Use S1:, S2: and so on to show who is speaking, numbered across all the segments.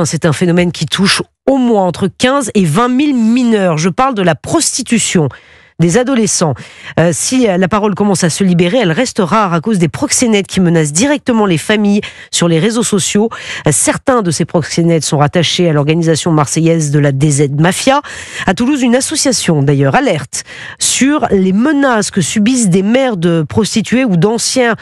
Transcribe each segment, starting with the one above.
S1: C'est un phénomène qui touche au moins entre 15 et 20 000 mineurs. Je parle de la prostitution des adolescents. Si la parole commence à se libérer, elle reste rare à cause des proxénètes qui menacent directement les familles sur les réseaux sociaux. Certains de ces proxénètes sont rattachés à l'organisation marseillaise de la DZ Mafia. À Toulouse, une association d'ailleurs alerte sur les menaces que subissent des mères de prostituées ou d'anciens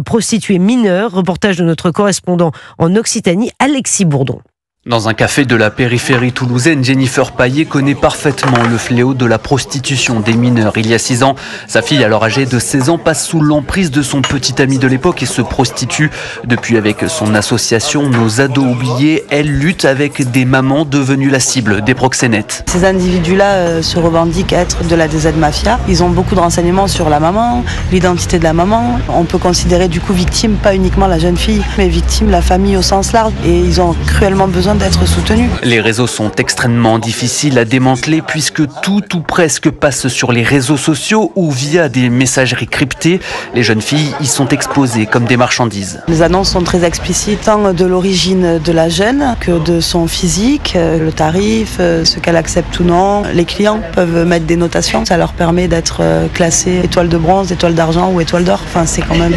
S1: prostitués mineurs. Reportage de notre correspondant en Occitanie, Alexis Bourdon.
S2: Dans un café de la périphérie toulousaine, Jennifer Paillet connaît parfaitement le fléau de la prostitution des mineurs. Il y a 6 ans, sa fille, alors âgée de 16 ans, passe sous l'emprise de son petit ami de l'époque et se prostitue. Depuis, avec son association Nos Ados Oubliés, elle lutte avec des mamans devenues la cible des proxénètes.
S3: Ces individus-là se revendiquent être de la DZ Mafia. Ils ont beaucoup de renseignements sur la maman, l'identité de la maman. On peut considérer du coup victime, pas uniquement la jeune fille, mais victime la famille au sens large. Et ils ont cruellement besoin d'être soutenus.
S2: Les réseaux sont extrêmement difficiles à démanteler puisque tout ou presque passe sur les réseaux sociaux ou via des messageries cryptées. Les jeunes filles y sont exposées comme des marchandises.
S3: Les annonces sont très explicites, tant de l'origine de la jeune que de son physique, le tarif, ce qu'elle accepte ou non. Les clients peuvent mettre des notations, ça leur permet d'être classés étoile de bronze, étoile d'argent ou étoile d'or. Enfin, c'est quand même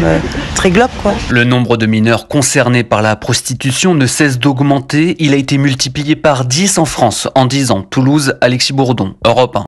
S3: très globe, quoi.
S2: Le nombre de mineurs concernés par la prostitution ne cesse d'augmenter. Il a été multiplié par 10 en France en 10 ans. Toulouse, Alexis Bourdon, Europe 1.